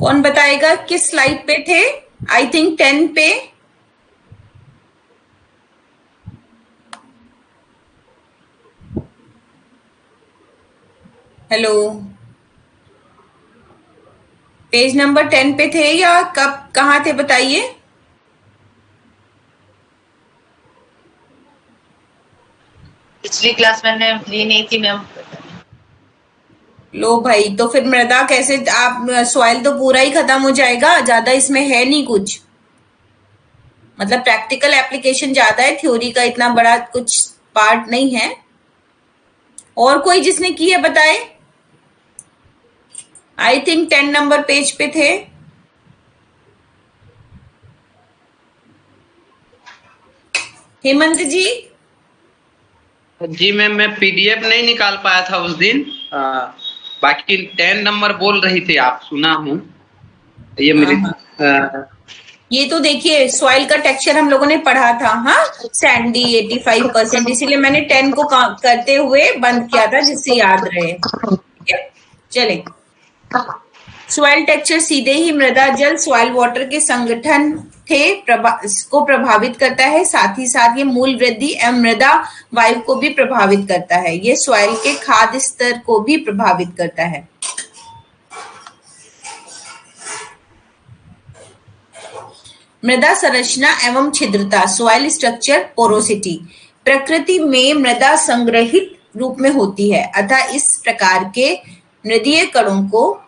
कौन बताएगा किस स्लाइड पे थे? आई थिंक 10 पे। हेलो, पेज नंबर 10 पे थे या कब कहाँ थे बताइए। पिछली क्लास मैंने ली नहीं थी मैम। लो भाई, तो फिर मृदा कैसे? आप सॉइल तो पूरा ही खत्म हो जाएगा, ज्यादा इसमें है नहीं कुछ, मतलब प्रैक्टिकल एप्लीकेशन ज्यादा है, थ्योरी का इतना बड़ा कुछ पार्ट नहीं है। और कोई जिसने की है बताए। आई थिंक 10 नंबर पेज पे थे। हेमंत जी। जी मैम, मैं पीडीएफ नहीं निकाल पाया था उस दिन। बाकी 10 नंबर बोल रही थी आप, सुना हूँ ये मेरी। ये तो देखिए सॉइल का टेक्सचर हम लोगों ने पढ़ा था, हाँ, सैंडी 85%, इसीलिए मैंने 10 को करते हुए बंद किया था जिससे याद रहे। ठीक है, चले। सॉइल टेक्सचर सीधे ही मृदा जल सॉइल वाटर के संगठन को प्रभावित करता है, साथ ही साथ ये मूल वृद्धि एवं मृदा वायु को भी प्रभावित करता है। ये सॉइल के खाद्य स्तर को भी प्रभावित करता है। मृदा संरचना एवं छिद्रता, सॉइल स्ट्रक्चर पोरोसिटी, प्रकृति में मृदा संग्रहित रूप में होती है, अतः इस प्रकार के मृदीय कणों को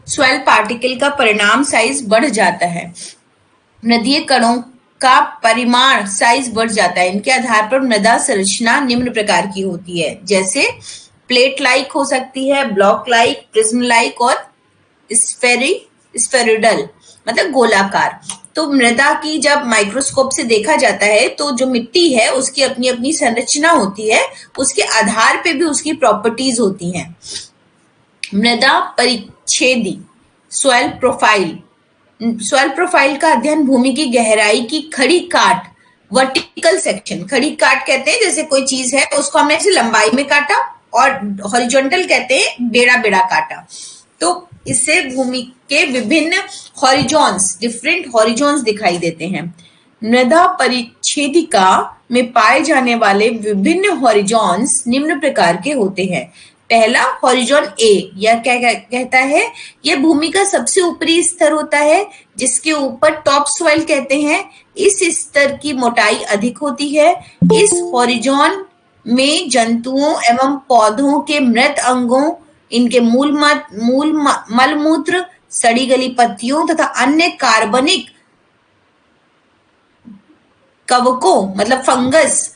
सॉइल पार्टिकल का परिणाम साइज बढ़ जाता है। मृदीय कणों का परिमाण साइज बढ़ जाता है। इनके आधार पर मृदा संरचना निम्न प्रकार की होती है, जैसे प्लेट लाइक हो सकती है, ब्लॉक लाइक, प्रिज्म लाइक और स्फेरिडल मतलब गोलाकार। तो मृदा की जब माइक्रोस्कोप से देखा जाता है तो जो मिट्टी है उसकी अपनी अपनी संरचना होती है, उसके आधार पे भी उसकी प्रॉपर्टीज होती हैं। मृदा परिच्छेदी, सॉइल प्रोफाइल, सॉइल प्रोफाइल का अध्ययन भूमि की गहराई की खड़ी काट, वर्टिकल सेक्शन, खड़ी काट कहते हैं जैसे कोई चीज है उसको हमने ऐसे लंबाई में काटा, और हॉरिजॉन्टल कहते हैं बेड़ा बेड़ा काटा। तो इससे भूमि के विभिन्न हॉरिजॉन्स, डिफरेंट हॉरिजॉन्स दिखाई देते हैं। मृदा परिच्छेदिका में पाए जाने वाले विभिन्न हॉरिजॉन्स निम्न प्रकार के होते हैं। पहला हॉरिजॉन ए, या क्या कहता है, यह भूमि का सबसे ऊपरी स्तर होता है जिसके ऊपर टॉप सॉइल कहते हैं। इस स्तर की मोटाई अधिक होती है। इस हॉरिजॉन में जंतुओं एवं पौधों के मृत अंगों, इनके मलमूत्र, सड़ी गली पत्तियों तथा अन्य कार्बनिक कवकों मतलब फंगस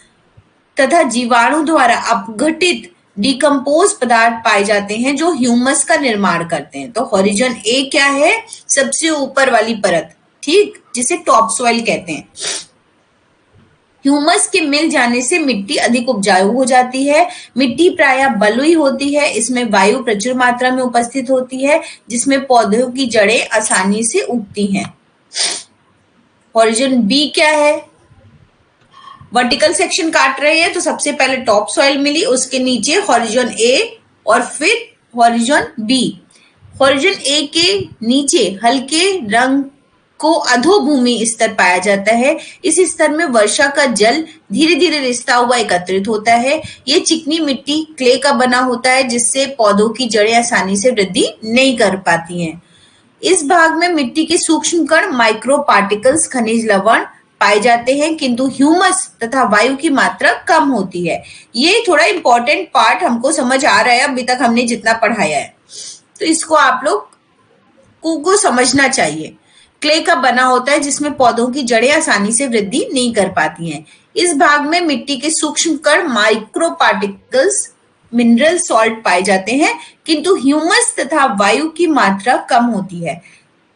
तथा जीवाणु द्वारा अपघटित डिकम्पोज पदार्थ पाए जाते हैं जो ह्यूमस का निर्माण करते हैं। तो हॉरिजॉन ए क्या है? सबसे ऊपर वाली परत, ठीक, जिसे टॉप सॉइल कहते हैं। ह्यूमस के मिल जाने से मिट्टी अधिक उपजाऊ हो जाती है। मिट्टी प्रायः बलुई होती है, इसमें वायु प्रचुर मात्रा में उपस्थित होती है जिसमें पौधों की जड़ें आसानी से उगती हैं। हॉरिजॉन बी क्या है? वर्टिकल सेक्शन काट रहे हैं तो सबसे पहले टॉप सॉइल मिली, उसके नीचे हॉरिजॉन ए और फिर हॉरिजॉन बी। हॉरिजॉन ए के नीचे हल्के रंग को अधोभूमि स्तर पाया जाता है। इस स्तर में वर्षा का जल धीरे धीरे रिसता हुआ एकत्रित होता है। ये चिकनी मिट्टी क्ले का बना होता है जिससे पौधों की जड़ें आसानी से वृद्धि नहीं कर पाती हैं। इस भाग में मिट्टी के सूक्ष्म कण, माइक्रो पार्टिकल्स, खनिज लवण पाए जाते हैं, किंतु ह्यूमस तथा वायु की मात्रा कम होती है। ये थोड़ा इंपॉर्टेंट पार्ट हमको समझ आ रहा है अभी तक हमने जितना पढ़ाया है, तो इसको आप लोग को समझना चाहिए। क्ले का बना होता है जिसमें पौधों की जड़ें आसानी से वृद्धि नहीं कर पाती हैं। इस भाग में मिट्टी के सूक्ष्म कण, माइक्रो पार्टिकल्स, मिनरल सॉल्ट पाए जाते हैं, किंतु ह्यूमस तथा वायु की मात्रा कम होती है,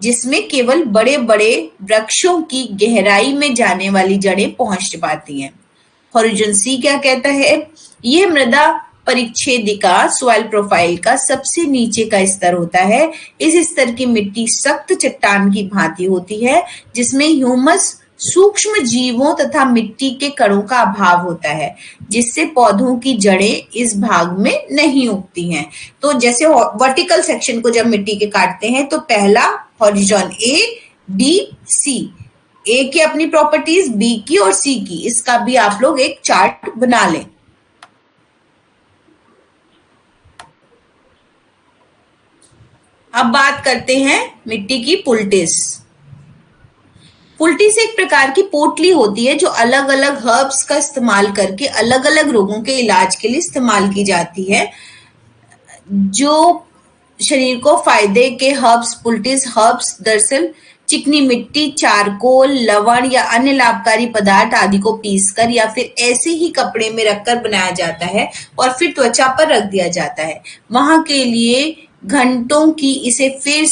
जिसमें केवल बड़े बड़े वृक्षों की गहराई में जाने वाली जड़ें पहुंच पाती हैं। हॉरिजॉन सी क्या कहता है? यह मृदा परिच्छेदिका सॉइल प्रोफाइल का सबसे नीचे का स्तर होता है। इस स्तर की मिट्टी सख्त चट्टान की भांति होती है जिसमें ह्यूमस सूक्ष्म जीवों तथा मिट्टी के कणों का अभाव होता है, जिससे पौधों की जड़ें इस भाग में नहीं उगती हैं। तो जैसे वर्टिकल सेक्शन को जब मिट्टी के काटते हैं तो पहला हॉरिजॉन ए, बी, सी, ए की अपनी प्रॉपर्टीज, बी की और सी की, इसका भी आप लोग एक चार्ट बना लें। अब बात करते हैं मिट्टी की पुल्टिस। पुल्टिस एक प्रकार की पोटली होती है जो अलग अलग हर्ब्स का इस्तेमाल करके अलग अलग रोगों के इलाज के लिए इस्तेमाल की जाती है। जो शरीर को फायदे के हर्ब्स, पुल्टिस हर्ब्स दरअसल चिकनी मिट्टी, चारकोल, लवण या अन्य लाभकारी पदार्थ आदि को पीसकर या फिर ऐसे ही कपड़े में रखकर बनाया जाता है और फिर त्वचा पर रख दिया जाता है। वहां के लिए घंटों की इसे फिर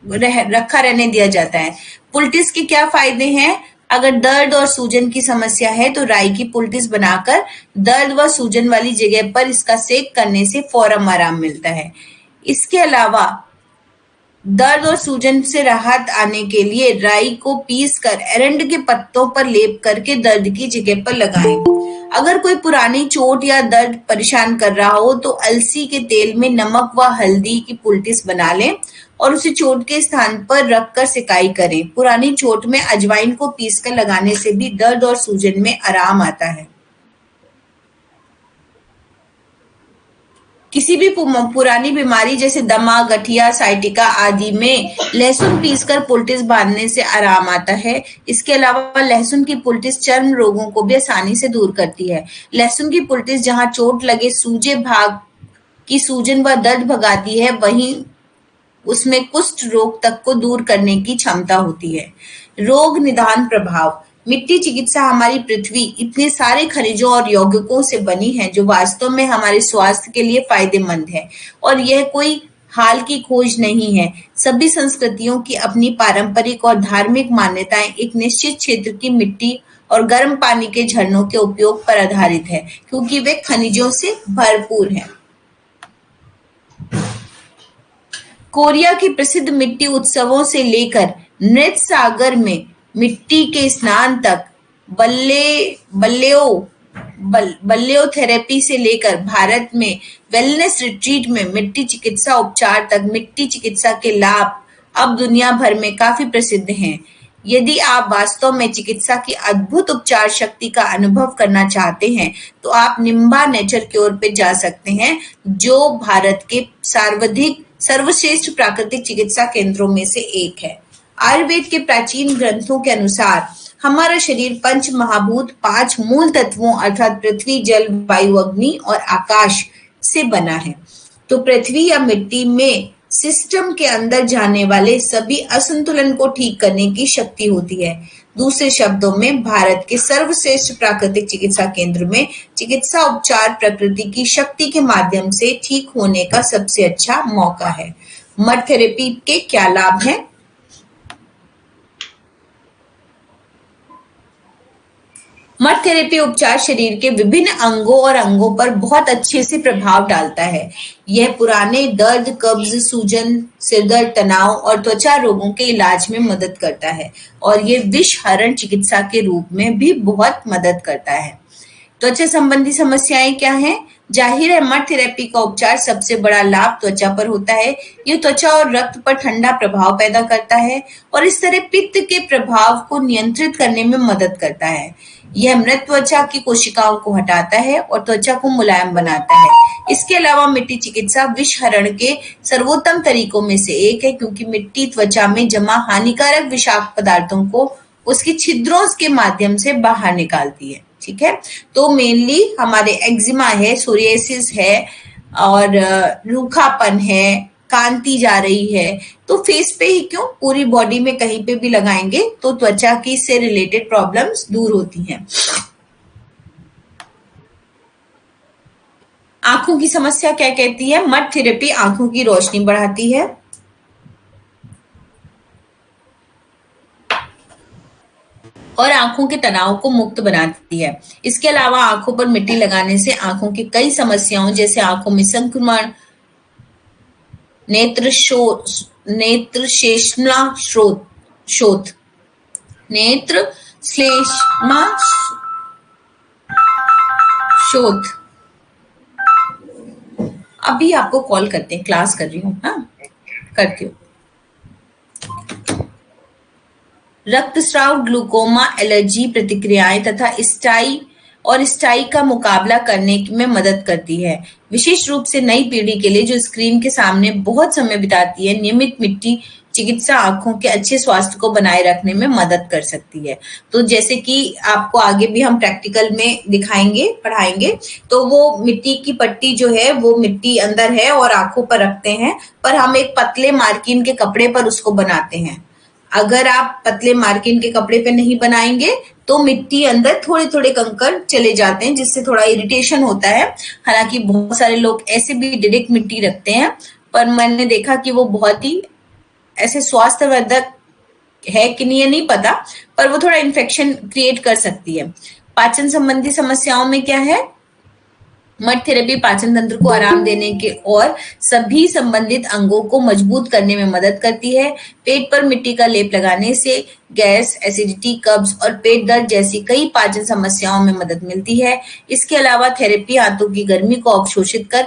रखा रहने दिया जाता है। पुल्टिस के क्या फायदे हैं? अगर दर्द और सूजन की समस्या है तो राई की पुल्टिस बनाकर दर्द व सूजन वाली जगह पर इसका सेक करने से फौरन आराम मिलता है। इसके अलावा दर्द और सूजन से राहत आने के लिए राई को पीसकर एरंड के पत्तों पर लेप करके दर्द की जगह पर लगाएं। अगर कोई पुरानी चोट या दर्द परेशान कर रहा हो तो अलसी के तेल में नमक व हल्दी की पुल्टिस बना लें और उसे चोट के स्थान पर रखकर सिकाई करें। पुरानी चोट में अजवाइन को पीसकर लगाने से भी दर्द और सूजन में आराम आता है। किसी भी पुरानी बीमारी जैसे दमा, गठिया, साइटिका आदि में लहसुन पीसकर पुल्टिस बांधने से आराम आता है। इसके अलावा लहसुन की पुल्टिस चर्म रोगों को भी आसानी से दूर करती है। लहसुन की पुल्टिस जहां चोट लगे सूजे भाग की सूजन व दर्द भगाती है, वहीं उसमें कुष्ठ रोग तक को दूर करने की क्षमता होती है। रोग निदान प्रभाव। मिट्टी चिकित्सा हमारी पृथ्वी इतने सारे खनिजों और यौगिकों से बनी है जो वास्तव में हमारे स्वास्थ्य के लिए फायदेमंद है और यह कोई हाल की खोज नहीं है। सभी संस्कृतियों की अपनी पारंपरिक और धार्मिक मान्यताएं एक निश्चित क्षेत्र की मिट्टी और गर्म पानी के झरनों के उपयोग पर आधारित है, क्योंकि वे खनिजों से भरपूर हैं। कोरिया के प्रसिद्ध मिट्टी उत्सवों से लेकर नृत्य सागर में मिट्टी के स्नान तक, बल्लियोथेरेपी से लेकर भारत में वेलनेस रिट्रीट में मिट्टी चिकित्सा उपचार तक मिट्टी चिकित्सा के लाभ अब दुनिया भर में काफी प्रसिद्ध हैं। यदि आप वास्तव में चिकित्सा की अद्भुत उपचार शक्ति का अनुभव करना चाहते हैं तो आप निम्बा नेचर क्योर पे जा सकते हैं, जो भारत के सर्वश्रेष्ठ प्राकृतिक चिकित्सा केंद्रों में से एक है। आयुर्वेद के प्राचीन ग्रंथों के अनुसार हमारा शरीर पंच महाभूत, 5 मूल तत्वों अर्थात पृथ्वी, जल, वायु, अग्नि और आकाश से बना है। तो पृथ्वी या मिट्टी में सिस्टम के अंदर जाने वाले सभी असंतुलन को ठीक करने की शक्ति होती है। दूसरे शब्दों में भारत के सर्वश्रेष्ठ प्राकृतिक चिकित्सा केंद्र में चिकित्सा उपचार प्रकृति की शक्ति के माध्यम से ठीक होने का सबसे अच्छा मौका है। मड थेरेपी के क्या लाभ हैं? मड थेरेपी उपचार शरीर के विभिन्न अंगों पर बहुत अच्छे से प्रभाव डालता है। यह पुराने दर्द, कब्ज, सूजन, सिरदर्द, तनाव और त्वचा रोगों के इलाज में मदद करता है और यह विषहरण चिकित्सा के रूप में भी बहुत मदद करता है। त्वचा संबंधी समस्याएं क्या हैं? जाहिर है मड थेरेपी का उपचार सबसे बड़ा लाभ त्वचा पर होता है। यह त्वचा और रक्त पर ठंडा प्रभाव पैदा करता है और इस तरह पित्त के प्रभाव को नियंत्रित करने में मदद करता है। यह मृत त्वचा की कोशिकाओं को हटाता है और त्वचा को मुलायम बनाता है। इसके अलावा मिट्टी चिकित्सा विषहरण के सर्वोत्तम तरीकों में से एक है, क्योंकि मिट्टी त्वचा में जमा हानिकारक विषाक्त पदार्थों को उसकी छिद्रों के माध्यम से बाहर निकालती है। ठीक है, तो मेनली हमारे एक्जिमा है, सोरियासिस है और रूखापन है, कांति जा रही है, तो फेस पे ही क्यों, पूरी बॉडी में कहीं पे भी लगाएंगे तो त्वचा की से रिलेटेड प्रॉब्लम्स दूर होती हैं। आंखों की समस्या क्या कहती है? मड थेरेपी आंखों की रोशनी बढ़ाती है और आंखों के तनाव को मुक्त बनाती है। इसके अलावा आंखों पर मिट्टी लगाने से आंखों की कई समस्याओं जैसे आंखों में संक्रमण, नेत्रशेषणा शोथ, नेत्र श्लेष्मा शोथ। अभी आपको कॉल करते हैं, क्लास कर रही हूँ। हाँ, करती हूँ। रक्तस्राव, ग्लूकोमा, एलर्जी प्रतिक्रियाएं तथा स्टाई का मुकाबला करने में मदद करती है। विशेष रूप से नई पीढ़ी के लिए जो स्क्रीन के सामने बहुत समय बिताती है, नियमित मिट्टी चिकित्सा आंखों के अच्छे स्वास्थ्य को बनाए रखने में मदद कर सकती है। तो जैसे कि आपको आगे भी हम प्रैक्टिकल में दिखाएंगे, पढ़ाएंगे, तो वो मिट्टी की पट्टी जो है वो मिट्टी अंदर है और आंखों पर रखते हैं, पर हम एक पतले मार्किन के कपड़े पर उसको बनाते हैं। अगर आप पतले मार्किन के कपड़े पे नहीं बनाएंगे तो मिट्टी अंदर थोड़े थोड़े कंकड़ चले जाते हैं, जिससे थोड़ा इरिटेशन होता है। हालांकि बहुत सारे लोग ऐसे भी डायरेक्ट मिट्टी रखते हैं, पर मैंने देखा कि वो बहुत ही ऐसे स्वास्थ्यवर्धक है कि नहीं, ये नहीं पता, पर वो थोड़ा इन्फेक्शन क्रिएट कर सकती है। पाचन संबंधी समस्याओं में क्या है, मड थेरेपी पाचन तंत्र को आराम देने के और सभी संबंधित अंगों को मजबूत करने में मदद करती है। पेट पर मिट्टी का लेप लगाने से गैस, एसिडिटी, कब्ज और पेट दर्द जैसी कई पाचन समस्याओं में मदद मिलती है। इसके अलावा थेरेपी आंतों की गर्मी को अवशोषित कर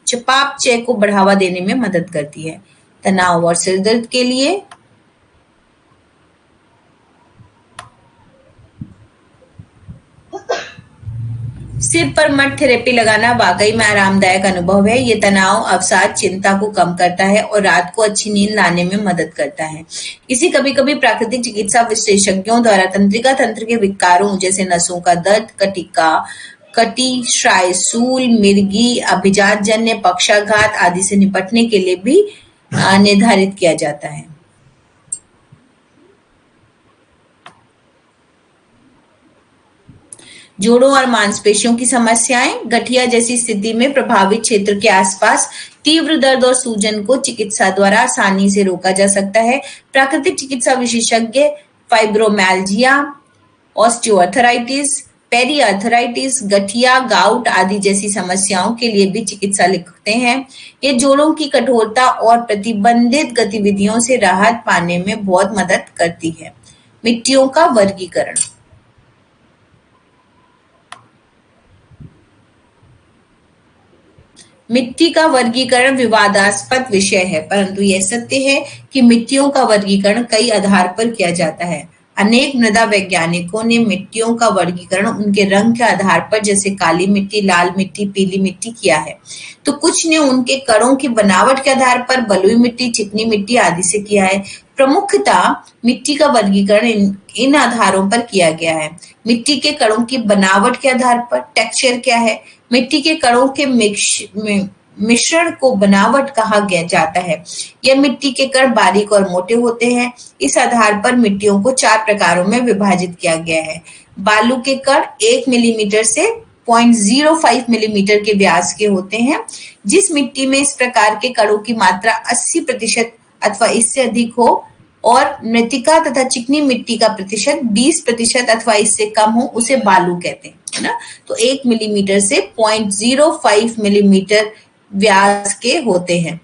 चयापचय को बढ़ावा देने में मदद करती है। तनाव और सिर दर्द के लिए सिर पर मड थेरेपी लगाना वाकई में आरामदायक अनुभव है। ये तनाव, अवसाद, चिंता को कम करता है और रात को अच्छी नींद लाने में मदद करता है। इसी कभी-कभी प्राकृतिक चिकित्सा विशेषज्ञों द्वारा तंत्रिका तंत्र के विकारों जैसे नसों का दर्द, कटी, मिर्गी, अभिजातजन्य पक्षाघात आदि से निपटने के लिए भी निर्धारित किया जाता है। जोड़ों और मांसपेशियों की समस्याएं, गठिया जैसी स्थिति में प्रभावित क्षेत्र के आसपास तीव्र दर्द और सूजन को चिकित्सा द्वारा आसानी से रोका जा सकता है। प्राकृतिक चिकित्सा विशेषज्ञ फाइब्रोमैल्जिया, ऑस्टियोआर्थराइटिस, पेरीआर्थराइटिस, गठिया, गाउट आदि जैसी समस्याओं के लिए भी चिकित्सा लिखते हैं। ये जोड़ों की कठोरता और प्रतिबंधित गतिविधियों से राहत पाने में बहुत मदद करती है। मिट्टियों का वर्गीकरण। मिट्टी का वर्गीकरण विवादास्पद विषय है, परंतु यह सत्य है कि मिट्टियों का वर्गीकरण कई आधार पर किया जाता है। अनेक मृदा वैज्ञानिकों ने मिट्टियों का वर्गीकरण उनके रंग के आधार पर, जैसे काली मिट्टी, लाल मिट्टी, पीली मिट्टी, किया है। तो कुछ ने उनके कणों की बनावट के आधार पर बलुई मिट्टी, चिकनी मिट्टी आदि से किया है। प्रमुखतः मिट्टी का वर्गीकरण इन आधारों पर किया गया है। मिट्टी के कणों की बनावट के आधार पर, टेक्सचर क्या है, मिट्टी के कणों के मिश्रण को बनावट कहा जाता है। यह मिट्टी के कण बारीक और मोटे होते हैं। इस आधार पर मिट्टियों को 4 प्रकारों में विभाजित किया गया है। बालू के कण 1 मिलीमीटर से 0.05 मिलीमीटर के व्यास के होते हैं। जिस मिट्टी में इस प्रकार के कणों की मात्रा 80% अथवा इससे अधिक हो और मृत्तिका तथा चिकनी मिट्टी का प्रतिशत 20% अथवा इससे कम हो, उसे बालू कहते हैं, है ना। तो 1 मिलीमीटर से 0.05 मिलीमीटर व्यास के होते हैं।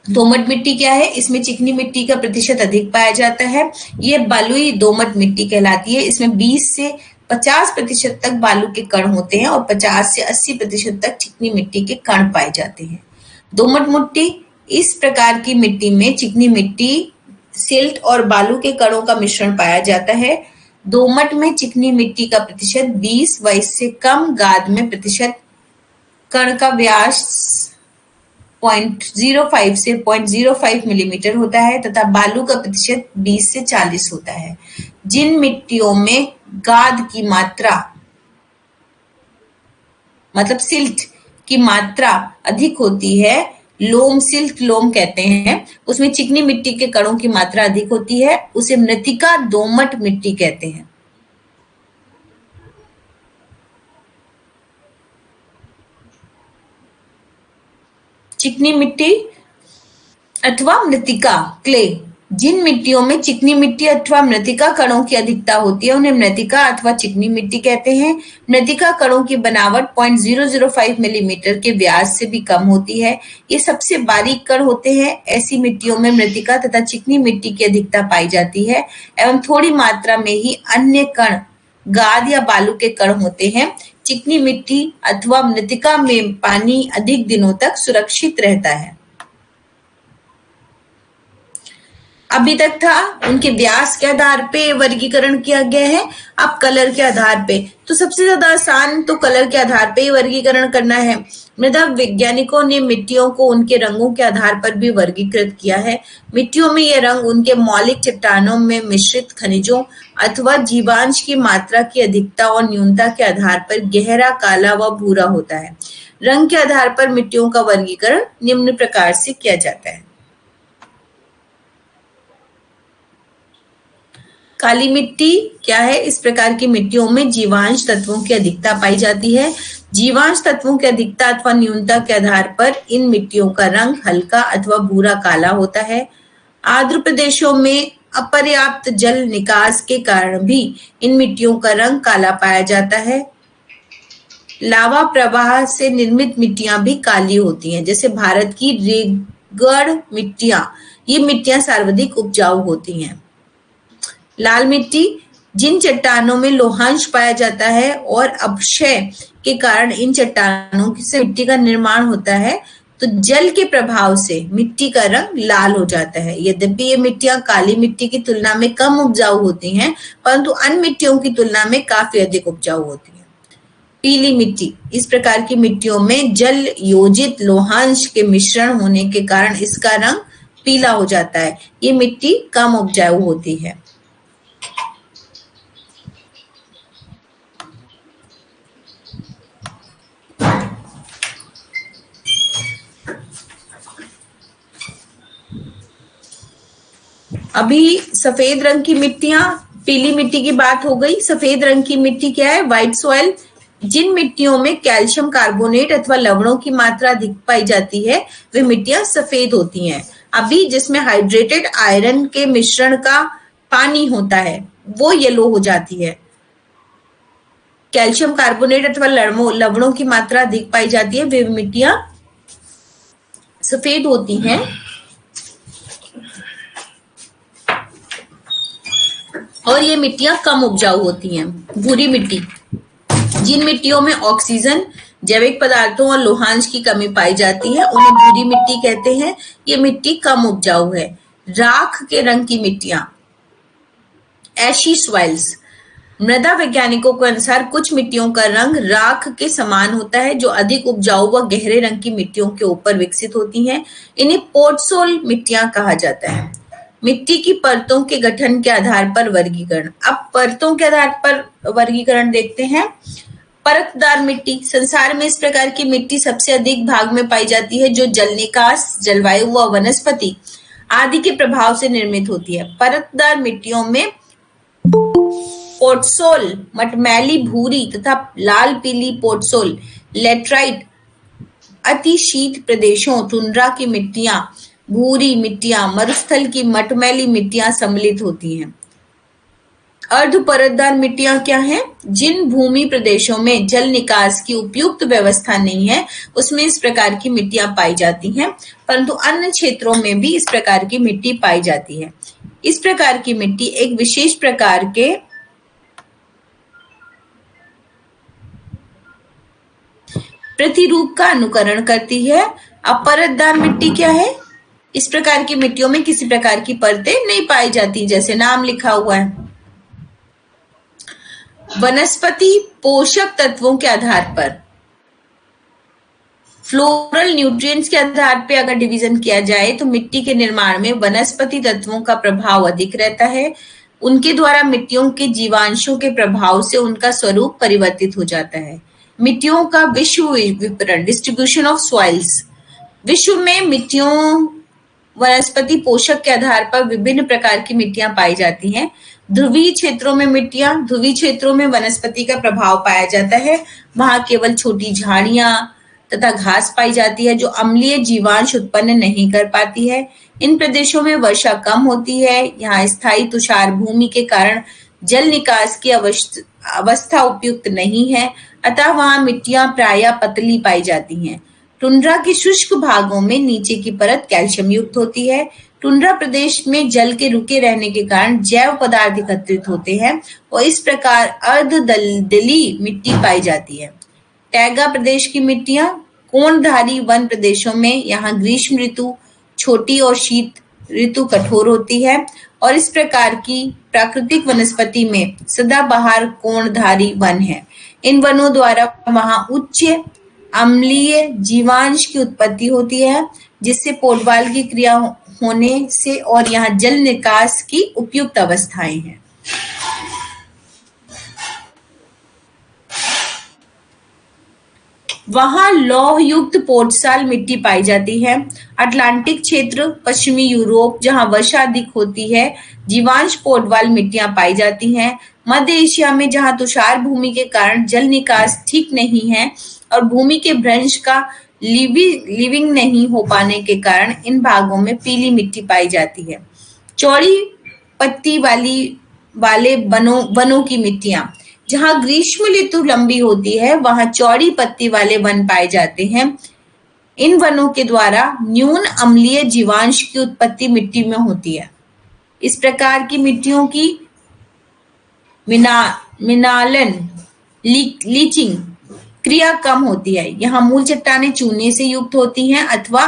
दोमट मिट्टी क्या है? इसमें चिकनी मिट्टी का प्रतिशत अधिक पाया जाता है। ये बलुई दोमट मिट्टी कहलाती है। इसमें 20 से 50% तक बालू के कण होते हैं और 50 से 80% तक चिकनी मिट्टी के कण पाए जाते हैं। दोमट मिट्टी, इस प्रकार की मिट्टी में चिकनी मिट्टी, सिल्ट और बालू के कणों का मिश्रण पाया जाता है। दोमट में चिकनी मिट्टी का प्रतिशत 20 व इससे कम, गाद में प्रतिशत कण का व्यास 0.05 से 0.05 मिलीमीटर होता है तथा बालू का प्रतिशत 20 से 40 होता है। जिन मिट्टियों में गाद की मात्रा, मतलब सिल्ट की मात्रा अधिक होती है, लोम सिल्ट लोम कहते हैं, उसमें चिकनी मिट्टी के कणों की मात्रा अधिक होती है, उसे मृत्तिका दोमट मिट्टी कहते हैं। चिकनी मिट्टी अथवा मृत्तिका, क्ले, जिन मिट्टियों में चिकनी मिट्टी अथवा मृतिका कणों की अधिकता होती है उन्हें मृतिका अथवा चिकनी मिट्टी कहते हैं। मृतिका कणों की बनावट 0.005 मिलीमीटर के व्यास से भी कम होती है। ये सबसे बारीक कण होते हैं। ऐसी मिट्टियों में मृतिका तथा चिकनी मिट्टी की अधिकता पाई जाती है एवं थोड़ी मात्रा में ही अन्य कण गाद या बालू के कण होते हैं। चिकनी मिट्टी अथवा मृतिका में पानी अधिक दिनों तक सुरक्षित रहता है। अभी तक था उनके व्यास के आधार पे वर्गीकरण किया गया है। अब कलर के आधार पे, तो सबसे ज्यादा आसान तो कलर के आधार पे ही वर्गीकरण करना है। मृदा वैज्ञानिकों ने मिट्टियों को उनके रंगों के आधार पर भी वर्गीकृत किया है। मिट्टियों में ये रंग उनके मौलिक चट्टानों में मिश्रित खनिजों अथवा जीवांश की मात्रा की अधिकता और न्यूनता के आधार पर गहरा काला व भूरा होता है। रंग के आधार पर मिट्टियों का वर्गीकरण निम्न प्रकार से किया जाता है। काली मिट्टी क्या है? इस प्रकार की मिट्टियों में जीवांश तत्वों की अधिकता पाई जाती है। जीवांश तत्वों की अधिकता अथवा न्यूनता के आधार पर इन मिट्टियों का रंग हल्का अथवा भूरा काला होता है। आर्द्र प्रदेशों में अपर्याप्त जल निकास के कारण भी इन मिट्टियों का रंग काला पाया जाता है। लावा प्रवाह से निर्मित मिट्टियां भी काली होती हैं, जैसे भारत की रेगड़ मिट्टियां। ये मिट्टियां सर्वाधिक उपजाऊ होती हैं। लाल मिट्टी, जिन चट्टानों में लोहांश पाया जाता है और अपक्षय के कारण इन चट्टानों से मिट्टी का निर्माण होता है, तो जल के प्रभाव से मिट्टी का रंग लाल हो जाता है। यद्यपि ये मिट्टियां काली मिट्टी की तुलना में कम उपजाऊ होती हैं, परंतु अन्य मिट्टियों की तुलना में काफी अधिक उपजाऊ होती हैं। पीली मिट्टी, इस प्रकार की मिट्टियों में जल योजित लोहांश के मिश्रण होने के कारण इसका रंग पीला हो जाता है। ये मिट्टी कम उपजाऊ होती है। अभी सफेद रंग की मिट्टियां, पीली मिट्टी की बात हो गई। सफेद रंग की मिट्टी क्या है? White soil. जिन मिट्टियों में कैल्शियम कार्बोनेट अथवा लवणों की मात्रा अधिक पाई जाती है वे मिट्टियां सफेद होती हैं। अभी जिसमें हाइड्रेटेड आयरन के मिश्रण का पानी होता है वो येलो हो जाती है। कैल्शियम कार्बोनेट अथवा लवणों की मात्रा अधिक पाई जाती है, वे मिट्टियां सफेद होती हैं। और ये मिट्टियां कम उपजाऊ होती हैं। भूरी मिट्टी, जिन मिट्टियों में ऑक्सीजन, जैविक पदार्थों और लोहांश की कमी पाई जाती है उन्हें भूरी मिट्टी कहते हैं। ये मिट्टी कम उपजाऊ है। राख के रंग की मिट्टियां, एशी सॉइल्स। मृदा वैज्ञानिकों के अनुसार कुछ मिट्टियों का रंग राख के समान होता है जो अधिक उपजाऊ व गहरे रंग की मिट्टियों के ऊपर विकसित होती हैं। इन्हें पोर्टसोल मिट्टियां कहा जाता है। मिट्टी की परतों के गठन के आधार पर वर्गीकरण। अब परतों के आधार पर वर्गीकरण देखते हैं। परतदार मिट्टी, संसार में इस प्रकार की मिट्टी सबसे अधिक भाग में पाई जाती है जो जल निकास, जलवायु व वनस्पति आदि के प्रभाव से निर्मित होती है। परतदार मिट्टियों में पोर्टसोल, मटमैली भूरी तथा लाल पीली पोर्टसोल, लेटराइट, अति शीत प्रदेशों, टुंड्रा की मिट्टियां, भूरी मिट्टियां, मरुस्थल की मटमैली मिट्टियां सम्मिलित होती हैं। अर्ध परतदार मिट्टियां क्या हैं? जिन भूमि प्रदेशों में जल निकास की उपयुक्त व्यवस्था नहीं है उसमें इस प्रकार की मिट्टियां पाई जाती हैं, परंतु अन्य क्षेत्रों में भी इस प्रकार की मिट्टी पाई जाती है। इस प्रकार की मिट्टी एक विशेष प्रकार के प्रतिरूप का अनुकरण करती है। अब परतदार मिट्टी क्या है? इस प्रकार की मिट्टियों में किसी प्रकार की परतें नहीं पाई जाती, जैसे नाम लिखा हुआ है। वनस्पति पोषक तत्वों के आधार पर, फ्लोरल न्यूट्रिएंट्स के आधार पर अगर डिवीजन किया जाए तो मिट्टी के निर्माण में वनस्पति तत्वों का प्रभाव अधिक रहता है। उनके द्वारा मिट्टियों के जीवांशों के प्रभाव से उनका स्वरूप परिवर्तित हो जाता है। मिट्टियों का विश्व वितरण, डिस्ट्रीब्यूशन ऑफ सॉइल्स। विश्व में मिट्टियों वनस्पति पोषक के आधार पर विभिन्न प्रकार की मिट्टियां पाई जाती हैं। ध्रुवीय क्षेत्रों में मिट्टियां, ध्रुवीय क्षेत्रों में वनस्पति का प्रभाव पाया जाता है। वहां केवल छोटी झाड़ियां तथा घास पाई जाती है जो अम्लीय जीवांश उत्पन्न नहीं कर पाती है। इन प्रदेशों में वर्षा कम होती है। यहाँ स्थायी तुषार भूमि के कारण जल निकास की अवस्था उपयुक्त नहीं है, अतः वहां मिट्टियां प्रायः पतली पाई जाती हैं। टुंड्रा के शुष्क भागों में नीचे की परत कैल्शियम युक्त होती है। टुंड्रा प्रदेश में जल के रुके रहने के कारण जैव पदार्थ एकत्रित होते हैं और इस प्रकार अर्धदलदली मिट्टी पाई जाती है। टैगा प्रदेश की मिट्टियां कोणधारी वन प्रदेशों में यहाँ ग्रीष्म ऋतु छोटी और शीत ऋतु कठोर होती है और इस प्रकार की प्राकृतिक वनस्पति में सदाबहार कोणधारी वन है। इन वनों द्वारा वहां उच्च अम्लीय जीवांश की उत्पत्ति होती है जिससे पोटवाल की क्रिया होने से और यहाँ जल निकास की उपयुक्त अवस्थाएं हैं। वहां लौह युक्त पोटसाल मिट्टी पाई जाती है। अटलांटिक क्षेत्र, पश्चिमी यूरोप जहां वर्षा अधिक होती है, जीवांश पोटवाल मिट्टियां पाई जाती हैं। मध्य एशिया में जहां तुषार भूमि के कारण जल निकास ठीक नहीं है और भूमि के भ्रंश का लिविंग नहीं हो पाने के कारण इन भागों में पीली मिट्टी पाई जाती है। चौड़ी पत्ती वाले वनों की मिट्टियां, जहां ग्रीष्म ऋतु लंबी होती है वहां चौड़ी पत्ती वाले वन पाए जाते हैं। इन वनों के द्वारा न्यून अम्लीय जीवांश की उत्पत्ति मिट्टी में होती है। इस प्रकार की मिट्टियों की मिनालन लीचिंग क्रिया कम होती है। यहाँ मूल चट्टानें चूने से युक्त होती हैं अथवा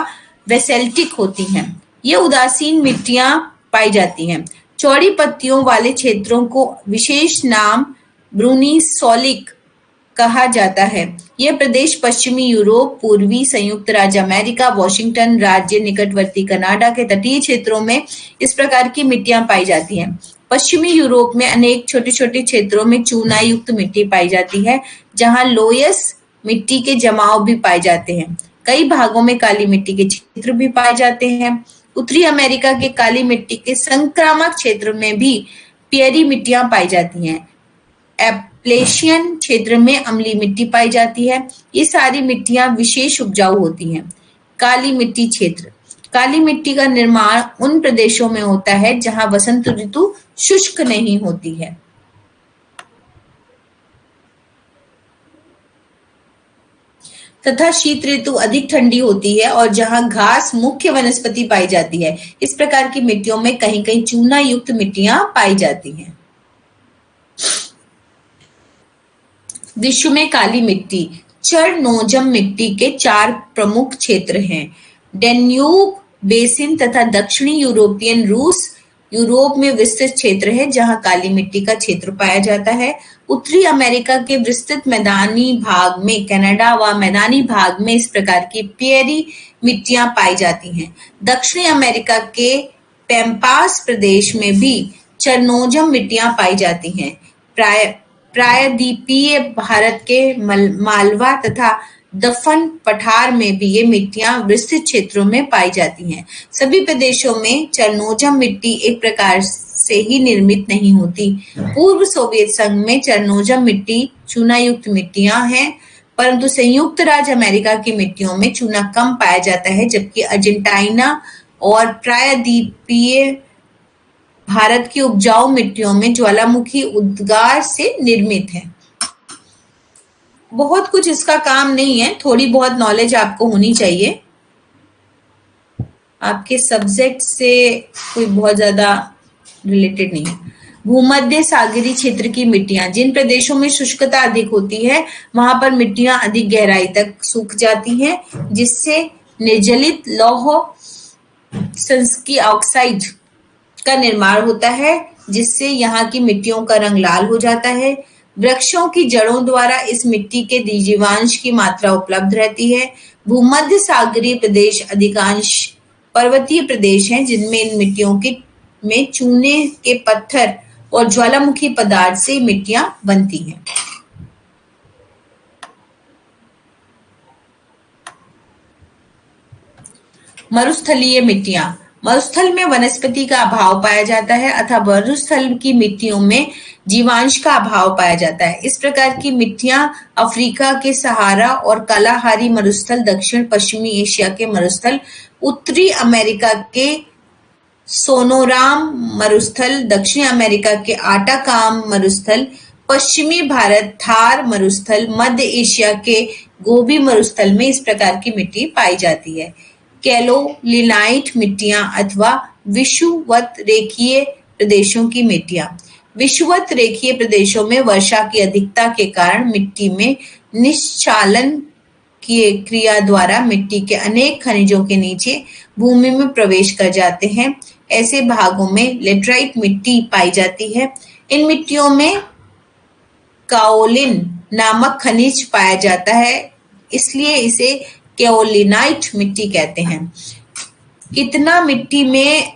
बेसेल्टिक होती हैं। ये उदासीन मिट्टियां पाई जाती हैं। चौड़ी पत्तियों वाले क्षेत्रों को विशेष नाम ब्रूनीसोलिक कहा जाता है। यह प्रदेश पश्चिमी यूरोप, पूर्वी संयुक्त राज्य अमेरिका, वॉशिंगटन राज्य, निकटवर्ती कनाडा के तटीय क्षेत्रों में इस प्रकार की मिट्टियां पाई जाती हैं। पश्चिमी यूरोप में अनेक छोटे छोटे क्षेत्रों में चूना युक्त मिट्टी पाई जाती है जहां लोयस मिट्टी के जमाव भी पाए जाते हैं। कई भागों में काली मिट्टी के क्षेत्र भी पाए जाते हैं। उत्तरी अमेरिका के काली मिट्टी के संक्रामक क्षेत्र में भी पियरी मिट्टियां पाई जाती हैं। एप्लेशियन क्षेत्र में अम्लीय मिट्टी पाई जाती है। ये सारी मिट्टियां विशेष उपजाऊ होती हैं। काली मिट्टी क्षेत्र, काली मिट्टी का निर्माण उन प्रदेशों में होता है जहां वसंत ऋतु शुष्क नहीं होती है। तथा शीत ऋतु अधिक ठंडी होती है और जहां घास मुख्य वनस्पति पाई जाती है। इस प्रकार की मिट्टियों में कहीं कहीं चूना युक्त मिट्टियां पाई जाती हैं। विश्व में काली मिट्टी, चरनोजम मिट्टी के 4 प्रमुख क्षेत्र हैं। डेन्यूब बेसिन तथा दक्षिणी यूरोपियन रूस यूरोप में विस्तृत क्षेत्र है जहां काली मिट्टी का क्षेत्र पाया जाता है। उत्तरी अमेरिका के विस्तृत मैदानी भाग में, कनाडा व मैदानी भाग में इस प्रकार की पियरी मिट्टियां पाई जाती हैं। दक्षिणी अमेरिका के पैम्पास प्रदेश में भी चरनोजम मिट्टियां पाई जाती हैं। प्रायद्वीपीय भारत के मालवा तथा दफन पठार में भी ये मिट्टियां विस्तृत क्षेत्रों में पाई जाती हैं। सभी प्रदेशों में चरनोजम मिट्टी एक प्रकार से ही निर्मित नहीं होती। पूर्व सोवियत संघ में चरनोजम मिट्टी चूना युक्त मिट्टियां हैं, परंतु संयुक्त राज्य अमेरिका की मिट्टियों में चूना कम पाया जाता है, जबकि अर्जेंटीना और प्रायद्वीपीय भारत की उपजाऊ मिट्टियों में ज्वालामुखी उद्गार से निर्मित है। बहुत कुछ इसका काम नहीं है, थोड़ी बहुत नॉलेज आपको होनी चाहिए। आपके सब्जेक्ट से कोई बहुत ज्यादा रिलेटेड नहीं है। भूमध्य सागरीय क्षेत्र की मिट्टियां, जिन प्रदेशों में शुष्कता अधिक होती है वहां पर मिट्टियां अधिक गहराई तक सूख जाती हैं, जिससे निर्जलित लौह संस्की ऑक्साइड का निर्माण होता है, जिससे यहाँ की मिट्टियों का रंग लाल हो जाता है। वृक्षों की जड़ों द्वारा इस मिट्टी के जीवांश की मात्रा उपलब्ध रहती है। भूमध्य सागरीय प्रदेश अधिकांश पर्वतीय प्रदेश हैं जिनमें इन मिट्टियों में चूने के पत्थर और ज्वालामुखी पदार्थ से मिट्टियां बनती हैं। मरुस्थलीय मिट्टियां, मरुस्थल में वनस्पति का अभाव पाया जाता है अथवा मरुस्थल की मिट्टियों में जीवांश का अभाव पाया जाता है। इस प्रकार की मिट्टियां अफ्रीका के सहारा और कालाहारी मरुस्थल, दक्षिण पश्चिमी एशिया के मरुस्थल, उत्तरी अमेरिका के सोनोराम मरुस्थल, दक्षिण अमेरिका के आटाकाम मरुस्थल, पश्चिमी भारत थार मरुस्थल, मध्य एशिया के गोबी मरुस्थल में इस प्रकार की मिट्टी पाई जाती है। कैलोलिनाइट मिट्टियां अथवा विषुवत रेखीय प्रदेशों की मिट्टियां। विषुवत रेखीय प्रदेशों में वर्षा की अधिकता के कारण मिट्टी में निश्चालन की क्रिया द्वारा मिट्टी के अनेक खनिजों के नीचे भूमि में प्रवेश कर जाते हैं। ऐसे भागों में लेटराइट मिट्टी पाई जाती है। इन मिट्टियों में काओलिन नामक खनिज पाया जाता है, इसलिए इसे कैओलिनाइट मिट्टी कहते हैं। कितना मिट्टी में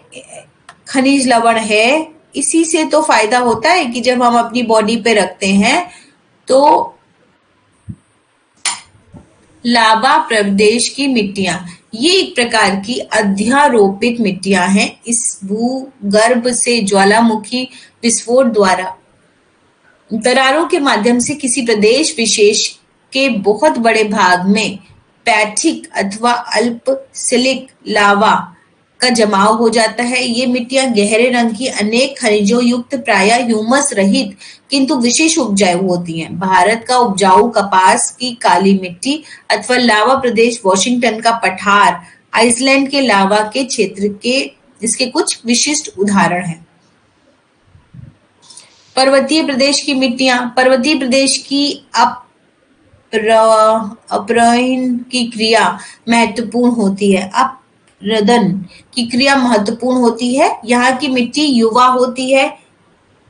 खनिज लवण है, इसी से तो फायदा होता है कि जब हम अपनी बॉडी पे रखते हैं तो लावा प्रदेश की मिट्टियां, ये एक प्रकार की अध्यारोपित मिट्टियां हैं। इस भूगर्भ से ज्वालामुखी विस्फोट द्वारा दरारों के माध्यम से किसी प्रदेश विशेष के बहुत बड़े भाग में पैथिक अथवा अल्पसिलिक लावा का जमाव हो जाता है। ये मिट्टियां गहरे रंग की अनेक खनिजों युक्त प्रायः ह्यूमस रहित किंतु विशेष उपजाऊ होती हैं। भारत का उपजाऊ कपास की काली मिट्टी अथवा लावा प्रदेश, वाशिंगटन का पठार, आइसलैंड के लावा के क्षेत्र के इसके कुछ विशिष्ट उदाहरण हैं। पर्वतीय प्रदेश की मिट्टियां। पर्वतीय प्रदेश की अपरयन की क्रिया महत्वपूर्ण होती है। अपरदन की क्रिया महत्वपूर्ण होती है। यहाँ की मिट्टी युवा होती है।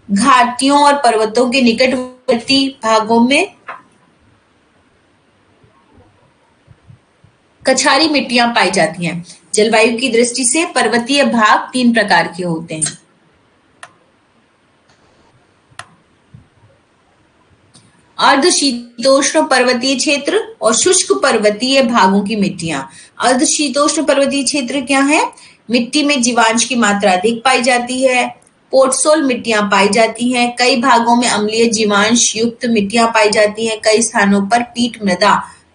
घाटियों और पर्वतों के निकटवर्ती भागों में कछारी मिट्टियां पाई जाती हैं। जलवायु की दृष्टि से पर्वतीय भाग 3 प्रकार के होते हैं। अर्धशीतोष्ण पर्वतीय क्षेत्र और शुष्क पर्वतीय भागों की मिट्टियां। अर्धशीतोष्ण पर्वतीय क्षेत्र क्या है? मिट्टी में जीवांश की मात्रा अधिक पाई जाती है। पोर्टसोल मिट्टियां पाई जाती हैं। कई भागों में अम्लीय जीवांश युक्त मिट्टियां पाई जाती हैं। कई स्थानों पर पीट मृदा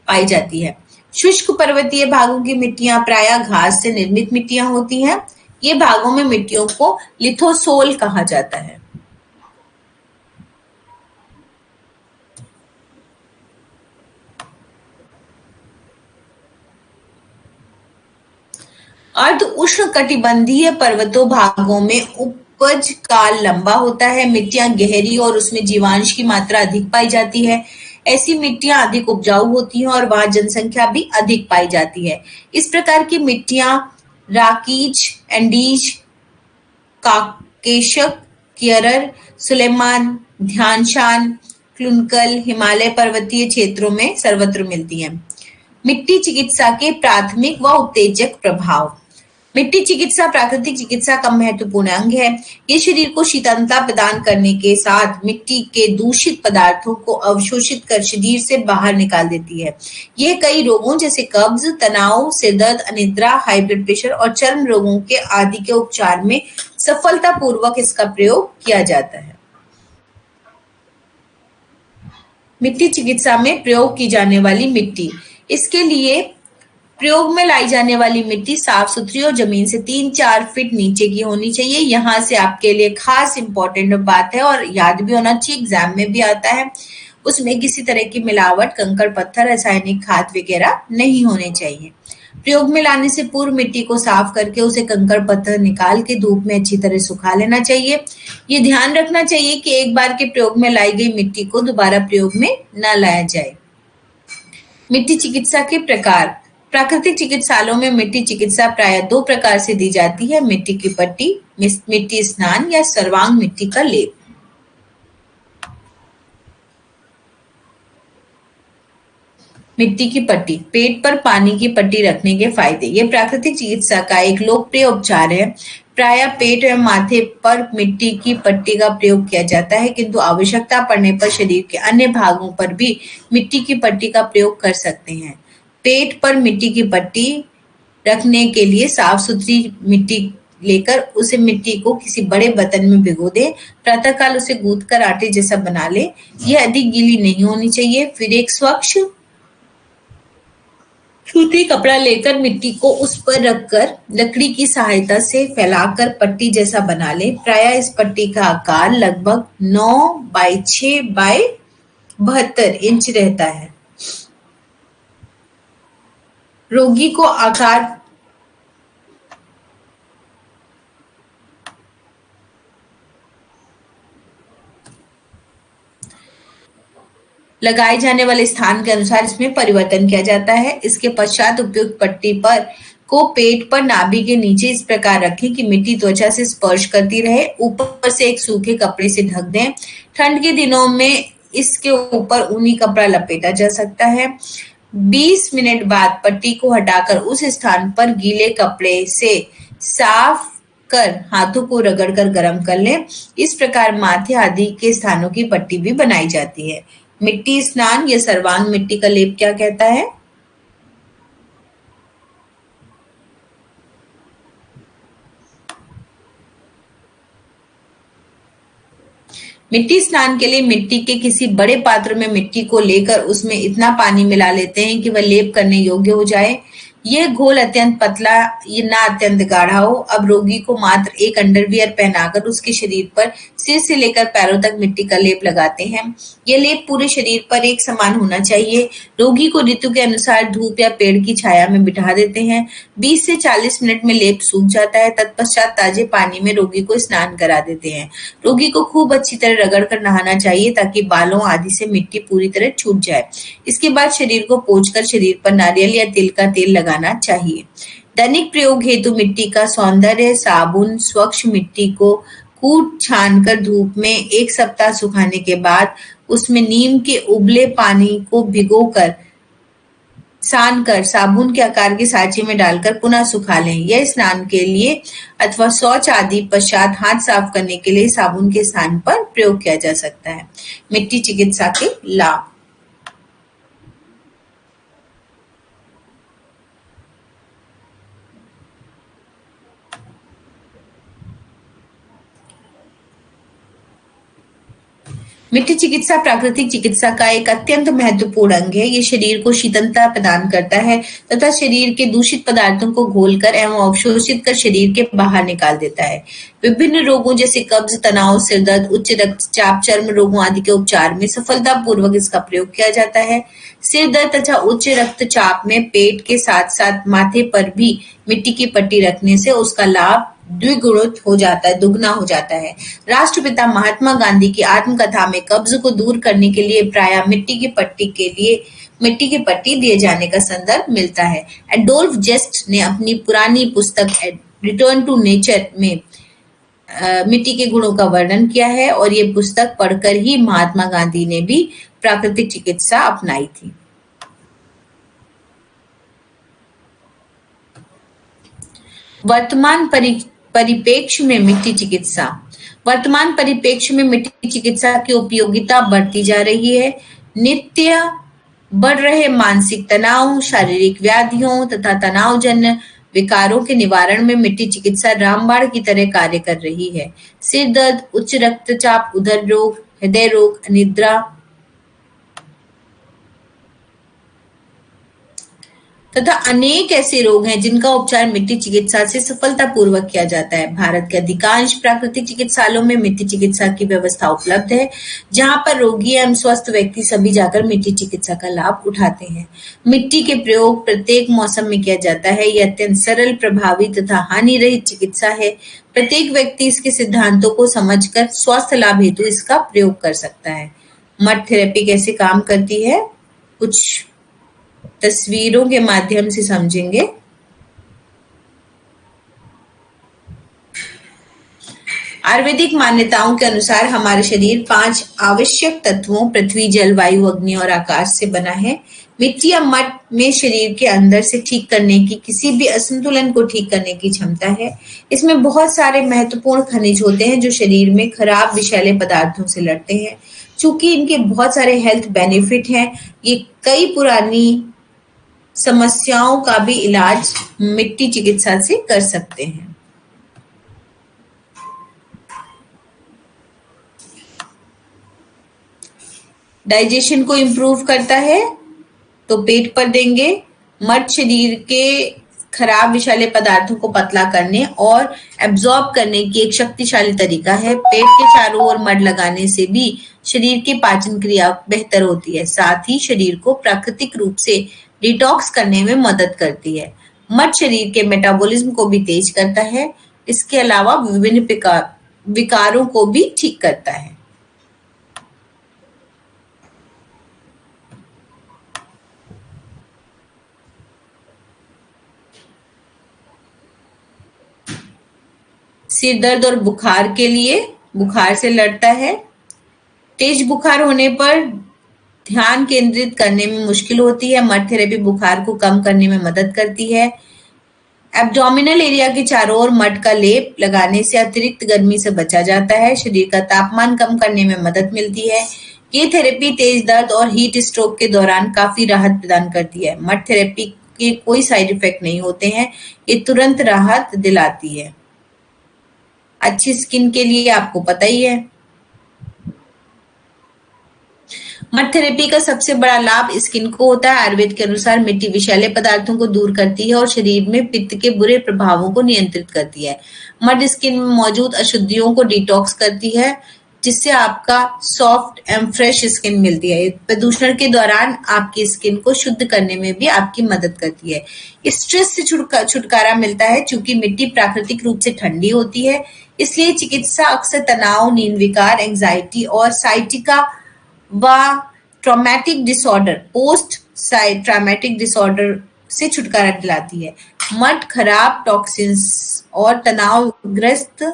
पाई जाती है। शुष्क पर्वतीय भागों की मिट्टियां प्रायः घास से निर्मित मिट्टियां होती हैं। ये भागों में मिट्टियों को लिथोसोल कहा जाता है। अर्ध उष्ण कटिबंधीय पर्वतों भागों में उपज काल लंबा होता है। मिट्टियां गहरी और उसमें जीवांश की मात्रा अधिक पाई जाती है। ऐसी मिट्टियां अधिक उपजाऊ होती हैं और वहां जनसंख्या भी अधिक पाई जाती है। इस प्रकार की मिट्टियां राकीज, Andes, Caucasus, कियरर, Suleman, Tian Shan, क्लुनकल, Himalaya पर्वतीय क्षेत्रों में सर्वत्र मिलती हैं। मिट्टी चिकित्सा के प्राथमिक व उत्तेजक प्रभाव। मिट्टी चिकित्सा प्राकृतिक चिकित्सा का महत्वपूर्ण अंग है। ये शरीर को शीतलता प्रदान करने के साथ मिट्टी के दूषित पदार्थों को अवशोषित कर शरीर से बाहर निकाल देती है। यह कई रोगों जैसे कब्ज, तनाव, सिरदर्द, अनिद्रा, हाई ब्लड प्रेशर और चर्म रोगों के आदि के उपचार में सफलतापूर्वक इसका प्रयोग किया जाता है। मिट्टी चिकित्सा में प्रयोग की जाने वाली मिट्टी। इसके लिए प्रयोग में लाई जाने वाली मिट्टी साफ सुथरी और जमीन से 3-4 फीट नीचे की होनी चाहिए। यहाँ से आपके लिए खास इंपॉर्टेंट बात है और याद भी होना चाहिए, एग्जाम में भी आता है। उसमें किसी तरह की मिलावट, कंकड़ पत्थर, रासायनिक खाद वगैरह नहीं होने चाहिए। प्रयोग में लाने से पूर्व मिट्टी को साफ करके उसे कंकड़ पत्थर निकाल के धूप में अच्छी तरह सुखा लेना चाहिए। ये ध्यान रखना चाहिए कि एक बार के प्रयोग में लाई गई मिट्टी को दोबारा प्रयोग में न लाया जाए। मिट्टी चिकित्सा के प्रकार। प्राकृतिक चिकित्सालयों में मिट्टी चिकित्सा प्रायः 2 प्रकार से दी जाती है। मिट्टी की पट्टी, मिट्टी स्नान या सर्वांग मिट्टी का लेप। मिट्टी की पट्टी। पेट पर पानी की पट्टी रखने के फायदे। यह प्राकृतिक चिकित्सा का एक लोकप्रिय उपचार है। प्रायः पेट एवं माथे पर मिट्टी की पट्टी का प्रयोग किया जाता है, किंतु आवश्यकता पड़ने पर शरीर के अन्य भागों पर भी मिट्टी की पट्टी का प्रयोग कर सकते हैं। पेट पर मिट्टी की पट्टी रखने के लिए साफ सुथरी मिट्टी लेकर उसे मिट्टी को किसी बड़े बर्तन में भिगो दें। प्रातःकाल उसे गूंथकर आटे जैसा बना लें। यह अधिक गीली नहीं होनी चाहिए। फिर एक स्वच्छ सूती कपड़ा लेकर मिट्टी को उस पर रखकर लकड़ी की सहायता से फैलाकर पट्टी जैसा बना लें। प्रायः इस पट्टी का आकार लगभग 9 बाई 6 बाई 72 इंच रहता है। रोगी को आकार लगाए जाने वाले स्थान के अनुसार इसमें परिवर्तन किया जाता है। इसके पश्चात उपयुक्त पट्टी पर को पेट पर नाभि के नीचे इस प्रकार रखें कि मिट्टी त्वचा से स्पर्श करती रहे। ऊपर से एक सूखे कपड़े से ढक दें। ठंड के दिनों में इसके ऊपर ऊनी कपड़ा लपेटा जा सकता है। 20 मिनट बाद पट्टी को हटाकर उस स्थान पर गीले कपड़े से साफ कर हाथों को रगड़कर गर्म कर लें। इस प्रकार माथे आदि के स्थानों की पट्टी भी बनाई जाती है। मिट्टी स्नान या सर्वांग मिट्टी का लेप क्या कहता है? मिट्टी स्नान के लिए मिट्टी के किसी बड़े पात्र में मिट्टी को लेकर उसमें इतना पानी मिला लेते हैं कि वह लेप करने योग्य हो जाए। यह घोल अत्यंत पतला ना अत्यंत गाढ़ा हो। अब रोगी को मात्र एक अंडरवियर पहनाकर उसके शरीर पर सिर से लेकर पैरों तक मिट्टी का लेप लगाते हैं। यह लेप पूरे शरीर पर एक समान होना चाहिए। रोगी को ऋतु के अनुसार धूप या पेड़ की छाया में बिठा देते हैं। 20 से 40 मिनट में लेप सूख जाता है। तत्पश्चात ताजे पानी में रोगी को स्नान करा देते हैं। रोगी को खूब अच्छी तरह रगड़ कर नहाना चाहिए ताकि बालों आदि से मिट्टी पूरी तरह छूट जाए। इसके बाद शरीर को पोंछकर शरीर पर नारियल या तिल का तेल लगाना चाहिए। दैनिक प्रयोग हेतु मिट्टी का सौंदर्य साबुन स्वच्छ मिट्टी को कूट छानकर धूप में 1 सप्ताह सुखाने के बाद उसमें नीम के उबले पानी को भिगोकर सानकर साबुन के आकार के सांचे में डालकर पुनः सुखा लें। यह स्नान के लिए अथवा शौच आदि पश्चात हाथ साफ करने के लिए साबुन के स्थान पर प्रयोग किया जा सकता है। मिट्टी चिकित्सा के लाभ। मिट्टी चिकित्सा प्राकृतिक चिकित्सा का एक अत्यंत महत्वपूर्ण अंग है। ये शरीर को शीतलता प्रदान करता है तथा शरीर के दूषित पदार्थों को घोलकर एवं अवशोषित कर शरीर के बाहर निकाल देता है। विभिन्न रोगों जैसे कब्ज, तनाव, सिरदर्द, उच्च रक्तचाप, चर्म रोगों आदि के उपचार में सफलतापूर्वक इसका प्रयोग किया जाता है। सिर दर्द तथा उच्च रक्तचाप में पेट के साथ साथ माथे पर भी मिट्टी की पट्टी रखने से उसका लाभ द्विगुणित हो जाता है, दुगना हो जाता है। राष्ट्रपिता महात्मा गांधी की आत्मकथा में कब्ज को दूर करने के लिए प्रायः मिट्टी की पट्टी दिए जाने का संदर्भ मिलता है। एडोल्फ जेस्ट ने अपनी पुरानी पुस्तक रिटर्न टू नेचर में मिट्टी के गुणों का वर्णन किया है और ये पुस्तक पढ़कर ही महात्मा गांधी ने भी प्राकृतिक चिकित्सा अपनाई थी। वर्तमान परिप्रेक्ष्य में मिट्टी चिकित्सा। वर्तमान परिप्रेक्ष्य में मिट्टी चिकित्सा की उपयोगिता बढ़ती जा रही है। नित्य बढ़ रहे मानसिक तनाव, शारीरिक व्याधियों तथा तनावजन्य विकारों के निवारण में मिट्टी चिकित्सा रामबाण की तरह कार्य कर रही है। सिर दर्द, उच्च रक्तचाप, उदर रोग, हृदय रोग, अनिद्रा तथा अनेक ऐसे रोग हैं जिनका उपचार मिट्टी चिकित्सा से सफलतापूर्वक किया जाता है। भारत के अधिकांश प्राकृतिक चिकित्सालयों में मिट्टी चिकित्सा की व्यवस्था उपलब्ध है, जहां पर रोगी एवं स्वस्थ व्यक्ति सभी जाकर मिट्टी चिकित्सा का लाभ उठाते हैं। मिट्टी के प्रयोग प्रत्येक मौसम में किया जाता है। यह अत्यंत सरल, प्रभावी तथा हानि रहित चिकित्सा है। प्रत्येक व्यक्ति इसके सिद्धांतों को समझकर स्वास्थ्य लाभ हेतु इसका प्रयोग कर सकता है। मड थेरेपी कैसे काम करती है, कुछ तस्वीरों के माध्यम से समझेंगे। आयुर्वेदिक मान्यताओं के अनुसार हमारा शरीर 5 आवश्यक तत्वों पृथ्वी, जल, वायु, अग्नि और आकाश से बना है। मिट्टी या मड में शरीर के अंदर से ठीक करने की, किसी भी असंतुलन को ठीक करने की क्षमता है। इसमें बहुत सारे महत्वपूर्ण खनिज होते हैं जो शरीर में खराब विषैले पदार्थों से लड़ते हैं। चूंकि इनके बहुत सारे हेल्थ बेनिफिट हैं, ये कई पुरानी समस्याओं का भी इलाज मिट्टी चिकित्सा से कर सकते हैं। डाइजेशन को इम्प्रूव करता है तो पेट पर देंगे। मड शरीर के खराब विषैले पदार्थों को पतला करने और एब्जॉर्ब करने की एक शक्तिशाली तरीका है। पेट के चारों ओर मड लगाने से भी शरीर की पाचन क्रिया बेहतर होती है, साथ ही शरीर को प्राकृतिक रूप से डिटॉक्स करने में मदद करती है। मड शरीर के मेटाबॉलिज्म को भी तेज करता है। इसके अलावा विभिन्न विकारों को भी ठीक करता है। सिर दर्द और बुखार के लिए बुखार से लड़ता है। तेज बुखार होने पर ध्यान केंद्रित करने में मुश्किल होती है। मड थेरेपी बुखार को कम करने में मदद करती है। एब्डोमिनल एरिया के चारों ओर मड का लेप लगाने से अतिरिक्त गर्मी से बचा जाता है। शरीर का तापमान कम करने में मदद मिलती है। ये थेरेपी तेज दर्द और हीट स्ट्रोक के दौरान काफी राहत प्रदान करती है। मड थेरेपी के कोई साइड इफेक्ट नहीं होते हैं। ये तुरंत राहत दिलाती है। अच्छी स्किन के लिए आपको पता ही है। मड थेरेपी का सबसे बड़ा लाभ स्किन को होता है। आयुर्वेद के अनुसार मिट्टी विषैले पदार्थों को दूर करती है और शरीर में पित्त के बुरे प्रभावों को नियंत्रित करती है। मड स्किन में मौजूद अशुद्धियों को डिटॉक्स करती है, जिससे आपका सॉफ्ट एंड फ्रेश स्किन मिलती है। प्रदूषण के दौरान आपकी स्किन को शुद्ध करने में भी आपकी मदद करती है। स्ट्रेस से छुटकारा मिलता है। चूंकि मिट्टी प्राकृतिक रूप से ठंडी होती है, इसलिए चिकित्सा अक्सर तनाव, नींद विकार, एंजाइटी और साइटिका व traumatic disorder, post traumatic disorder से छुटकारा दिलाती है। मड खराब टॉक्सिन्स और तनावग्रस्त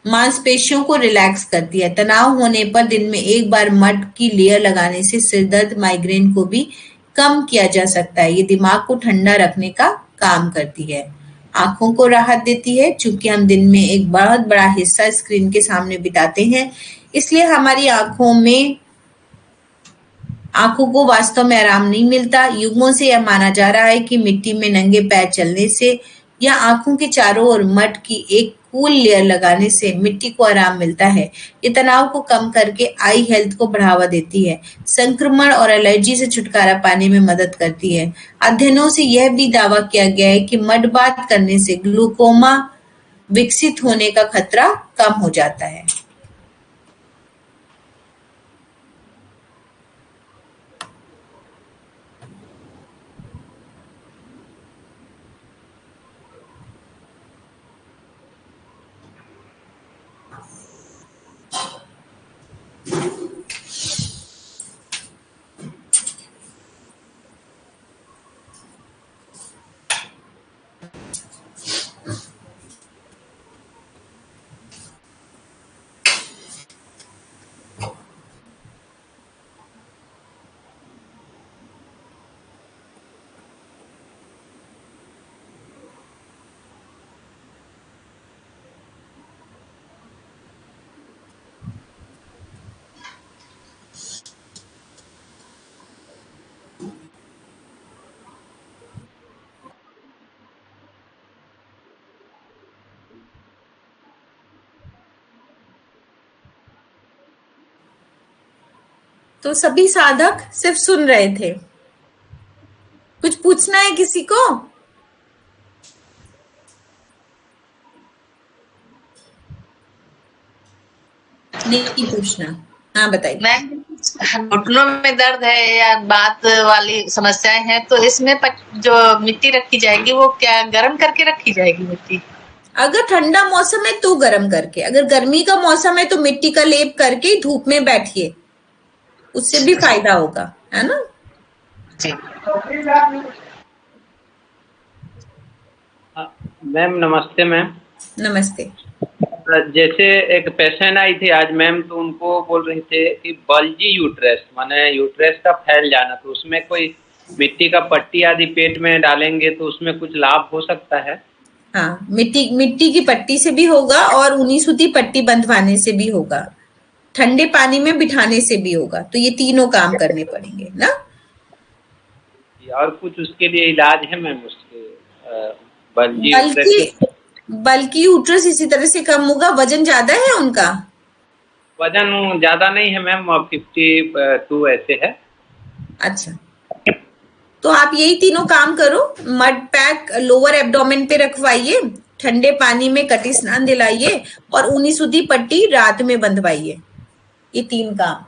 मांसपेशियों को रिलैक्स करती है। तनाव होने पर दिन में एक बार मड की लेयर लगाने से सिरदर्द, माइग्रेन को भी कम किया जा सकता है। ये दिमाग को ठंडा रखने का काम करती है। आंखों को राहत देती है। चूंकि हम दिन में एक बहुत बड़ा हिस्सा स्क्रीन के सामने बिताते हैं, इसलिए हमारी आंखों को वास्तव में आराम नहीं मिलता। युग्मों से यह माना जा रहा है कि मिट्टी में नंगे पैर चलने से या आंखों के चारों ओर मड की एक कूल लेयर लगाने से मिट्टी को आराम मिलता है। ये तनाव को कम करके आई हेल्थ को बढ़ावा देती है। संक्रमण और एलर्जी से छुटकारा पाने में मदद करती है। अध्ययनों से यह भी दावा किया गया है कि मड बाथ करने से ग्लूकोमा विकसित होने का खतरा कम हो जाता है। तो सभी साधक सिर्फ सुन रहे थे। कुछ पूछना है किसी को? नहीं पूछना। हाँ बताइए। मैम, घुटनों में दर्द है या बात वाली समस्याएं हैं, तो इसमें जो मिट्टी रखी जाएगी वो क्या गर्म करके रखी जाएगी मिट्टी? अगर ठंडा मौसम है तो गर्म करके, अगर गर्मी का मौसम है तो मिट्टी का लेप करके धूप में बैठिए, उससे भी फायदा होगा, है ना? जी मैम नमस्ते। मैम नमस्ते। जैसे एक पेशेंट आई थी आज मैम, तो उनको बोल रहे थे कि बल्जी यूट्रेस, माने यूट्रेस का फैल जाना, तो उसमें कोई मिट्टी का पट्टी आदि पेट में डालेंगे तो उसमें कुछ लाभ हो सकता है? हाँ, मिट्टी की पट्टी से भी होगा और ऊनी सूती पट्टी बंधवाने से भी होगा। ठंडे पानी में बिठाने से भी होगा। तो ये तीनों काम करने पड़ेंगे ना। और कुछ उसके लिए इलाज है मैम उसके बल्जी बल्कि बल्कि यूट्रस इसी तरह से कम होगा। वजन ज्यादा है उनका? वजन ज्यादा नहीं है मैम, 52 ऐसे है। अच्छा, तो आप यही तीनों काम करो। मड पैक लोअर एब्डोमेन पे रखवाइए, ठंडे पानी में कटी स्नान दिलाइए और ऊनी सूती पट्टी रात में बंधवाइए। ये 3 काम।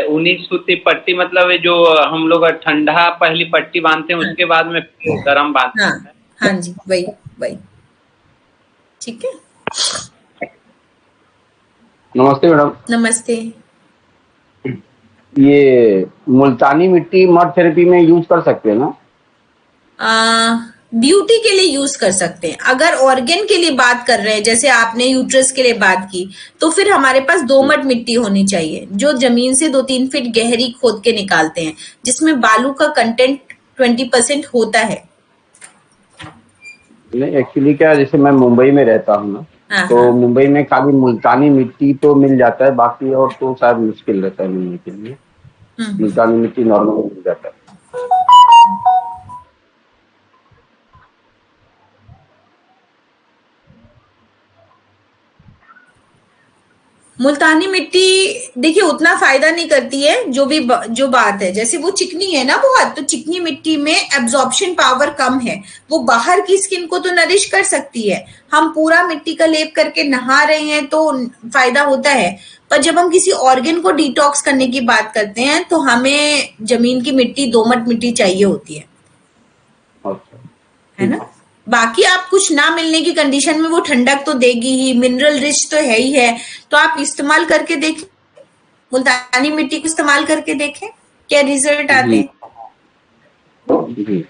ऊनी सूती पट्टी मतलब ये जो हम लोग ठंडा पहली पट्टी बांधते हैं उसके बाद में गर्म बांधते हाँ हैं। हाँ जी, वही वही। ठीक है, नमस्ते मैडम। नमस्ते। ये मुल्तानी मिट्टी मड थेरेपी में यूज कर सकते हैं ना? ब्यूटी के लिए यूज कर सकते हैं। अगर ऑर्गन के लिए बात कर रहे हैं, जैसे आपने यूट्रस के लिए बात की, तो फिर हमारे पास दोमट मिट्टी होनी चाहिए जो जमीन से 2-3 फीट गहरी खोद के निकालते हैं, जिसमें बालू का कंटेंट 20% होता है। नहीं, एक्चुअली क्या है, जैसे मैं मुंबई में रहता हूँ ना, हाँ, तो हाँ। मुंबई में खाली मुल्तानी मिट्टी तो मिल जाता है, बाकी और तो शायद मुश्किल रहता है मिलने के लिए। मुल्तानी मिट्टी नॉर्मल मिल जाता है। मुल्तानी मिट्टी देखिए उतना फायदा नहीं करती है। जो बात है, जैसे वो चिकनी है ना बहुत, तो चिकनी मिट्टी में एब्जॉर्प्शन पावर कम है। वो बाहर की स्किन को तो नरिश कर सकती है। हम पूरा मिट्टी का लेप करके नहा रहे हैं तो फायदा होता है, पर जब हम किसी ऑर्गन को डिटॉक्स करने की बात करते हैं तो हमें जमीन की मिट्टी, दोमट मिट्टी चाहिए होती है ना। बाकी आप कुछ ना मिलने की कंडीशन में वो ठंडक तो देगी ही, मिनरल रिच तो है ही है। तो आप इस्तेमाल करके देखें, मुल्तानी मिट्टी को इस्तेमाल करके देखें क्या रिजल्ट आते हैं। जी,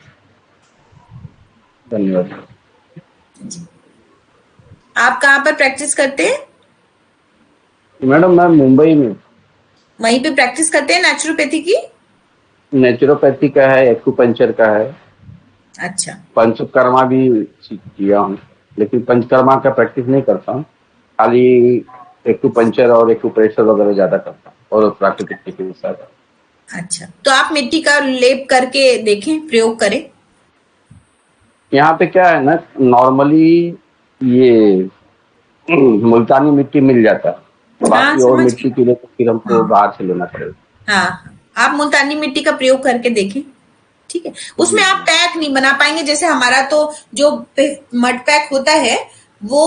धन्यवाद। आप कहाँ पर प्रैक्टिस करते हैं? मैडम मैं मुंबई में। वहीं पे प्रैक्टिस करते हैं नेचुरोपैथी की? नेचुरोपैथी का है, एक्यूपंक्चर का है। अच्छा, पंचकर्मा भी किया हूँ, लेकिन पंचकर्मा का प्रैक्टिस नहीं करता हूँ। खाली एक्यूपंक्चर और एक्यूप्रेशर वगैरह ज्यादा करता हूँ, और प्राकृतिक चिकित्सा का। अच्छा, तो आप मिट्टी का लेप करके देखें, प्रयोग करें। यहाँ पे क्या है ना, नॉर्मली ये मुल्तानी मिट्टी मिल जाता है, बाकी और समझ मिट्टी के लिए तो फिर हमको बाहर से लेना पड़ेगा। हाँ, आप मुल्तानी मिट्टी का प्रयोग करके देखें। ठीक है, उसमें आप पैक नहीं बना पाएंगे। जैसे हमारा तो जो मड पैक होता है वो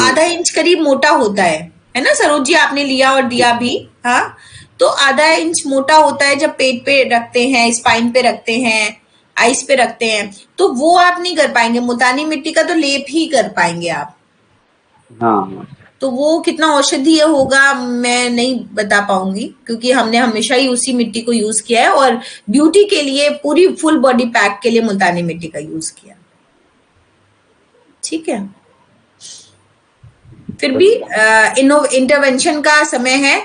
आधा इंच करीब मोटा होता है ना सरोज जी? आपने लिया और दिया भी। हाँ, तो आधा इंच मोटा होता है। जब पेट पे रखते हैं, स्पाइन पे रखते हैं, आइस पे रखते हैं, तो वो आप नहीं कर पाएंगे। मुल्तानी मिट्टी का तो लेप ही कर पाएंगे आप। हाँ, तो वो कितना औषधीय होगा मैं नहीं बता पाऊंगी, क्योंकि हमने हमेशा ही उसी मिट्टी को यूज किया है और ब्यूटी के लिए, पूरी फुल बॉडी पैक के लिए मुल्तानी मिट्टी का यूज किया। ठीक है, फिर भी इंटरवेंशन का समय है।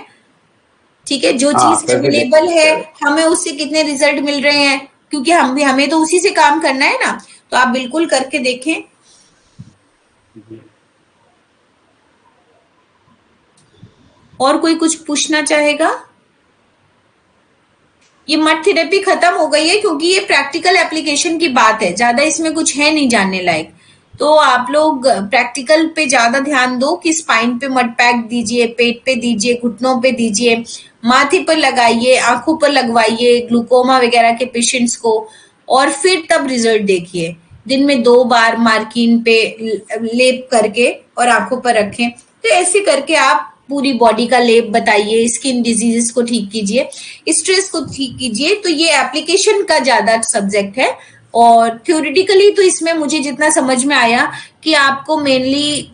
ठीक है, जो चीज अवेलेबल है हमें उससे कितने रिजल्ट मिल रहे हैं, क्योंकि हमें तो उसी से काम करना है ना। तो आप बिल्कुल करके देखें। और कोई कुछ पूछना चाहेगा? ये मड थेरेपी खत्म हो गई है, क्योंकि ये प्रैक्टिकल एप्लीकेशन की बात है, ज्यादा इसमें कुछ है नहीं जानने लायक। तो आप लोग प्रैक्टिकल पे ज्यादा ध्यान दो कि स्पाइन पे मड पैक दीजिए, पेट पे दीजिए, घुटनों पे दीजिए, माथे पर लगाइए, आंखों पर लगवाइए ग्लूकोमा वगैरह के पेशेंट्स को, और फिर तब रिजल्ट देखिए। दिन में 2 बार मार्किन पे लेप करके और आंखों पर रखें। तो ऐसे करके आप पूरी बॉडी का लेप बताइए, स्किन डिजीजेस को ठीक कीजिए, स्ट्रेस को ठीक कीजिए। तो ये एप्लीकेशन का ज्यादा सब्जेक्ट है। और थ्योरेटिकली तो इसमें मुझे जितना समझ में आया कि आपको मेनली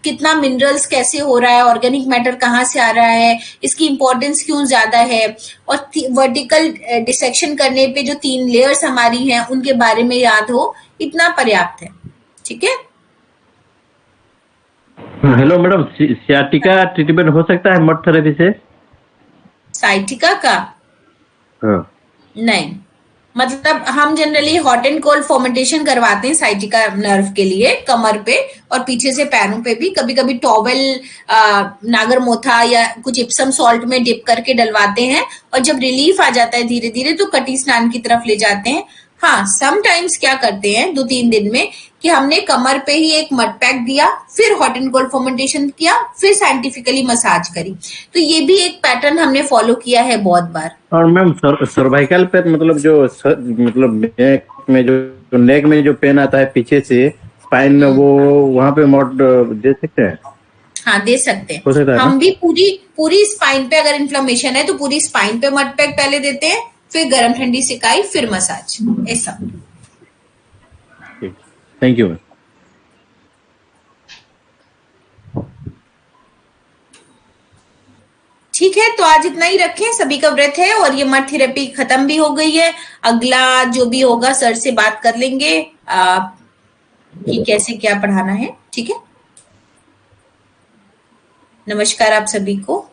कितना मिनरल्स कैसे हो रहा है, ऑर्गेनिक मैटर कहाँ से आ रहा है, इसकी इंपॉर्टेंस क्यों ज्यादा है, और वर्टिकल डिसेक्शन करने पे जो 3 लेयर्स हमारी हैं उनके बारे में याद हो, इतना पर्याप्त है। ठीक है। हेलो मैडम, सियाटिका ट्रीटमेंट हो सकता है मड थेरेपी से? साइटिका का? हाँ। नहीं, मतलब हम generally hot and cold fermentation करवाते हैं साइटिका नर्व के लिए कमर पे और पीछे से पैरों पे भी, कभी कभी टॉवेल नागर मोथा या कुछ इप्सम सॉल्ट में डिप करके डलवाते हैं और जब रिलीफ आ जाता है धीरे धीरे तो कटी स्नान की तरफ ले जाते हैं। हाँ, समटाइम्स क्या करते हैं 2-3 दिन में कि हमने कमर पे ही एक मड पैक दिया, फिर हॉट एंड कोल्ड फॉर्मेंटेशन किया, फिर साइंटिफिकली मसाज करी। तो ये भी एक पैटर्न हमने फॉलो किया है बहुत बार। और मैम सर्वाइकल पे मतलब जो मतलब नेक में जो पेन आता है पीछे से स्पाइन में, वो वहां पे मॉड दे सकते हैं? हाँ, दे सकते हैं। हो सकता है हम ना? भी पूरी स्पाइन पे अगर इन्फ्लेमेशन है तो पूरी स्पाइन पे मड पैक पहले देते हैं, फिर गर्म ठंडी सिकाई, फिर मसाज, ऐसा। Thank you. ठीक है, तो आज इतना ही रखें, सभी का व्रत है और ये मड थेरेपी खत्म भी हो गई है। अगला जो भी होगा सर से बात कर लेंगे कि कैसे क्या पढ़ाना है। ठीक है, नमस्कार आप सभी को।